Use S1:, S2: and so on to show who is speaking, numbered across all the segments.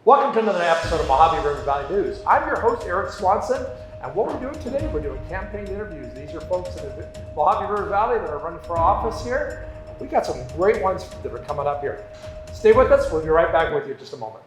S1: Welcome to another episode of Mojave River Valley News. I'm your host, Eric Swanson, and what we're doing today, we're doing campaign interviews. These are folks in the Mojave River Valley that are running for office here. We got some great ones that are coming up here. Stay with us, we'll be right back with you in just a moment.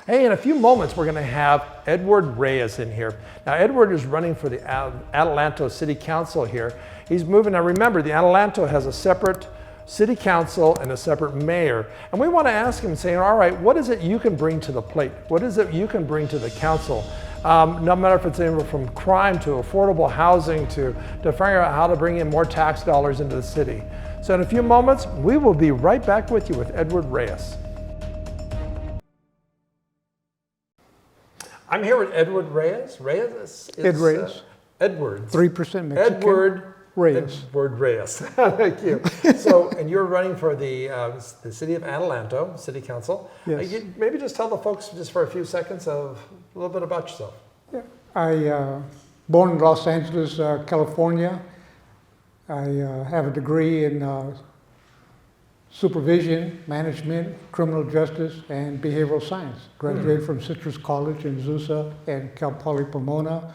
S1: Hey, in a few moments, we're going to have Edward Reyes in here. Now, Edward is running for the Adelanto City Council here. He's moving. Now, remember, the Adelanto has a separate city council and a separate mayor. And we want to ask him, saying, all right, what is it you can bring to the plate? What is it you can bring to the council? No matter if it's anywhere from crime to affordable housing to figure out how to bring in more tax dollars into the city. So in a few moments, we will be right back with you with Edward Reyes. I'm here with Edward Reyes.
S2: Ed Reyes.
S1: Edward.
S2: 3% Mexican.
S1: Edward
S2: Reyes.
S1: Edward Reyes. Thank you. So, and you're running for the city of Adelanto City Council.
S2: Yes.
S1: Maybe just tell the folks just for a few seconds of a little bit about yourself.
S2: Yeah. I born in Los Angeles, California. I have a degree in supervision, management, criminal justice, and behavioral science. Graduated from Citrus College in Azusa and Cal Poly Pomona.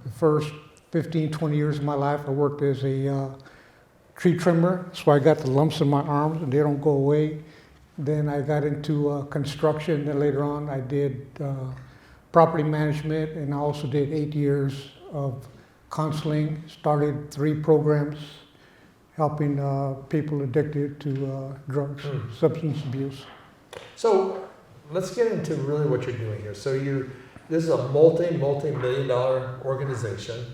S2: The first 15, 20 years of my life, I worked as a tree trimmer, so I got the lumps in my arms and they don't go away. Then I got into construction, then later on I did property management, and I also did 8 years of counseling, started 3 programs helping people addicted to drugs, substance abuse.
S1: So let's get into really what you're doing here. So this is a multi-million dollar organization.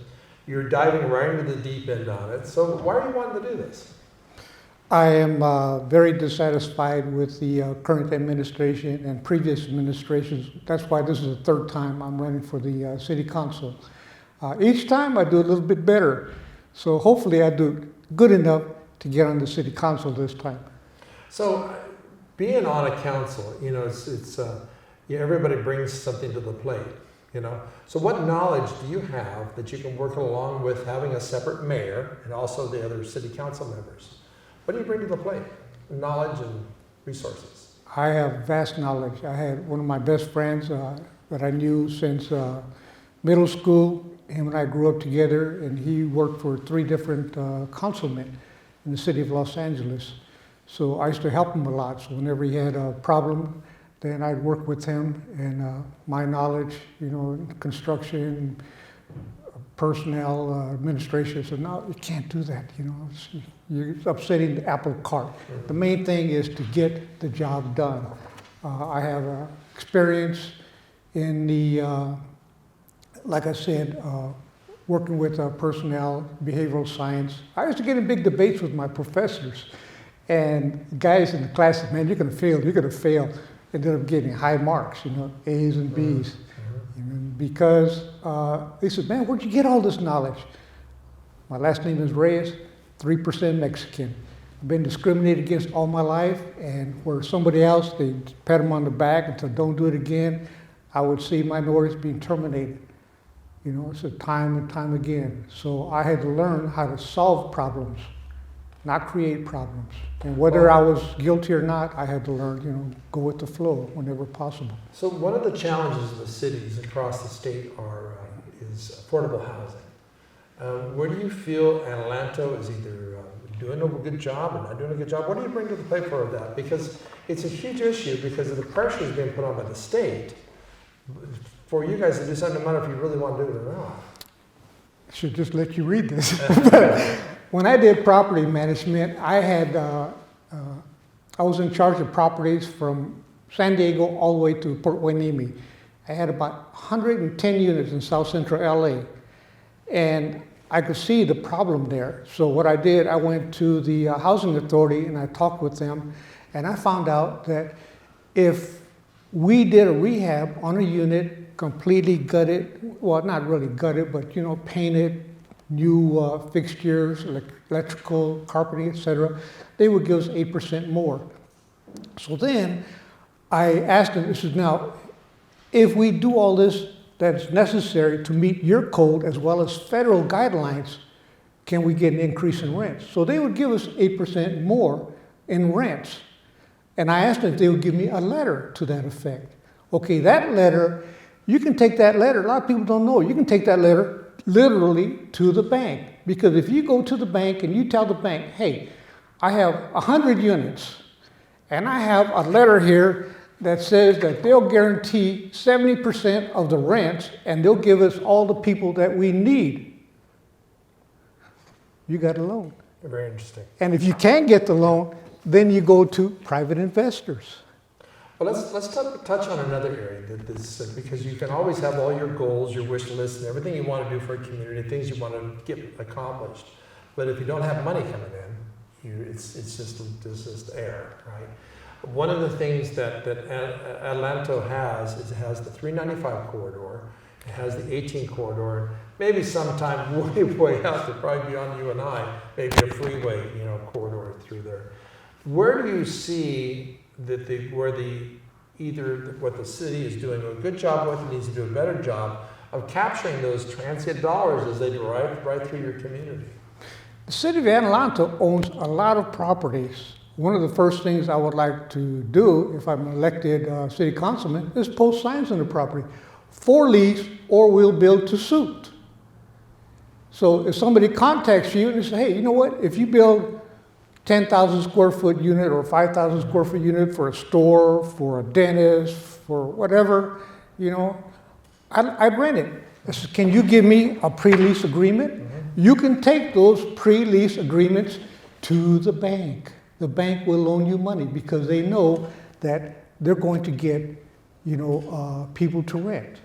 S1: You're diving right into the deep end on it. So why are you wanting to do this?
S2: I am very dissatisfied with the current administration and previous administrations. That's why this is the 3rd time I'm running for the city council. Each time I do a little bit better. So hopefully I do good enough to get on the city council this time.
S1: So being on a council, it's everybody brings something to the plate, So what knowledge do you have that you can work along with having a separate mayor and also the other city council members? What do you bring to the plate? Knowledge and resources.
S2: I have vast knowledge. I had one of my best friends that I knew since middle school. Him and I grew up together, and he worked for 3 different councilmen in the city of Los Angeles. So I used to help him a lot. So whenever he had a problem, then I'd work with him, and my knowledge, in construction, personnel, administration, said, no, you can't do that, you're upsetting the apple cart. The main thing is to get the job done. I have experience in the like I said, working with personnel, behavioral science. I used to get in big debates with my professors. And guys in the class said, man, you're going to fail. Ended up getting high marks, A's and B's. Because they said, man, where'd you get all this knowledge? My last name is Reyes, 3% Mexican. I've been discriminated against all my life, and where somebody else, they pat them on the back and said, don't do it again, I would see minorities being terminated. It's a time and time again. So I had to learn how to solve problems, not create problems. And whether I was guilty or not, I had to learn, go with the flow whenever possible.
S1: So one of the challenges of the cities across the state is affordable housing. Where do you feel Adelanto is either doing a good job or not doing a good job? What do you bring to the plate for that? Because it's a huge issue because of the pressure is being put on by the state for you guys to do something, no matter if you really want to do it or not.
S2: I should just let you read this. When I did property management, I was in charge of properties from San Diego all the way to Port Hueneme. I had about 110 units in South Central LA, and I could see the problem there. So what I did, I went to the housing authority and I talked with them, and I found out that if we did a rehab on a unit, completely gutted, well, not really gutted, but painted, new fixtures, electrical, carpeting, etc., they would give us 8% more. So then I asked them, this is now, if we do all this that's necessary to meet your code as well as federal guidelines, can we get an increase in rents? So they would give us 8% more in rents. And I asked them if they would give me a letter to that effect. Okay, that letter, you can take that letter, a lot of people don't know, you can take that letter literally to the bank. Because if you go to the bank and you tell the bank, hey, I have 100 units, and I have a letter here that says that they'll guarantee 70% of the rents, and they'll give us all the people that we need. You got a loan.
S1: Very interesting.
S2: And if you can't get the loan, then you go to private investors.
S1: Well, let's touch on another area because you can always have all your goals, your wish list, and everything you want to do for a community, things you want to get accomplished. But if you don't have money coming in, it's just air, right? One of the things that Adelanto has is it has the 395 corridor, it has the 18 corridor, maybe sometime way out to probably beyond you and I, maybe a freeway, corridor through there. Where do you see that what the city is doing a good job with, and needs to do a better job of capturing those transient dollars as they drive right through your community?
S2: The city of Adelanto owns a lot of properties. One of the first things I would like to do if I'm elected city councilman is post signs on the property. For lease, or we'll build to suit. So if somebody contacts you and says, hey, you know what, if you build 10,000 square foot unit or 5,000 square foot unit for a store, for a dentist, for whatever, I'd rent it. I said, can you give me a pre-lease agreement? Mm-hmm. You can take those pre-lease agreements to the bank. The bank will loan you money because they know that they're going to get, people to rent.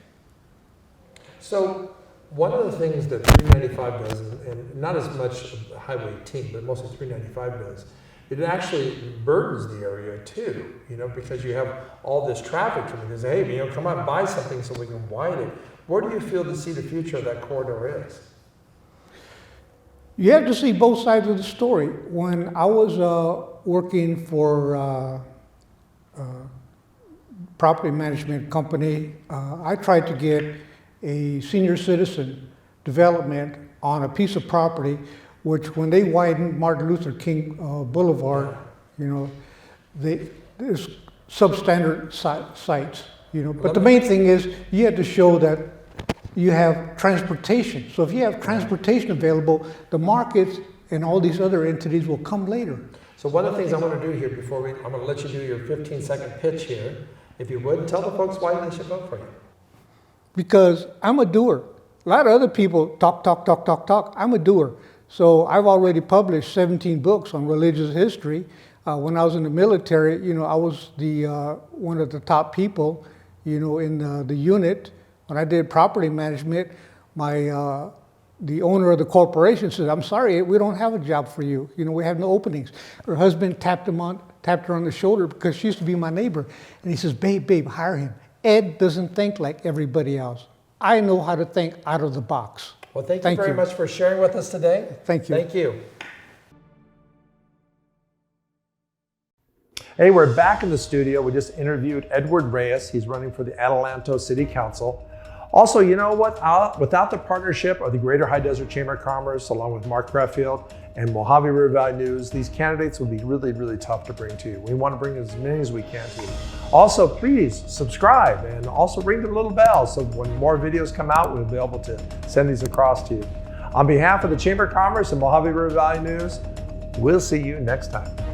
S1: So one of the things that 395 does, and not as much Highway 18, but mostly 395 does, it actually burdens the area too, because you have all this traffic coming. They say, hey, come on, buy something so we can widen it. Where do you feel to see the future of that corridor is?
S2: You have to see both sides of the story. When I was working for property management company, I tried to get a senior citizen development on a piece of property, which when they widened Martin Luther King Boulevard, there's substandard sites, But the main thing is you had to show that you have transportation. So if you have transportation available, the markets and all these other entities will come later.
S1: So one of the things I want to do here I'm going to let you do your 15-second pitch here. If you would, tell the folks why they should vote for you.
S2: Because I'm a doer. A lot of other people talk. I'm a doer. So I've already published 17 books on religious history. When I was in the military, I was one of the top people, in the unit. When I did property management, the owner of the corporation said, I'm sorry, we don't have a job for you. We have no openings. Her husband tapped her on the shoulder because she used to be my neighbor. And he says, babe, hire him. Ed doesn't think like everybody else. I know how to think out of the box.
S1: Well, thank you very much for sharing with us today.
S2: Thank you.
S1: Thank you. Hey, we're back in the studio. We just interviewed Edward Reyes. He's running for the Adelanto City Council. Also, you know what? Without the partnership of the Greater High Desert Chamber of Commerce, along with Mark Creffield and Mojave River Valley News, these candidates would be really, really tough to bring to you. We want to bring as many as we can to you. Also, please subscribe and also ring the little bell so when more videos come out, we'll be able to send these across to you. On behalf of the Chamber of Commerce and Mojave River Valley News, we'll see you next time.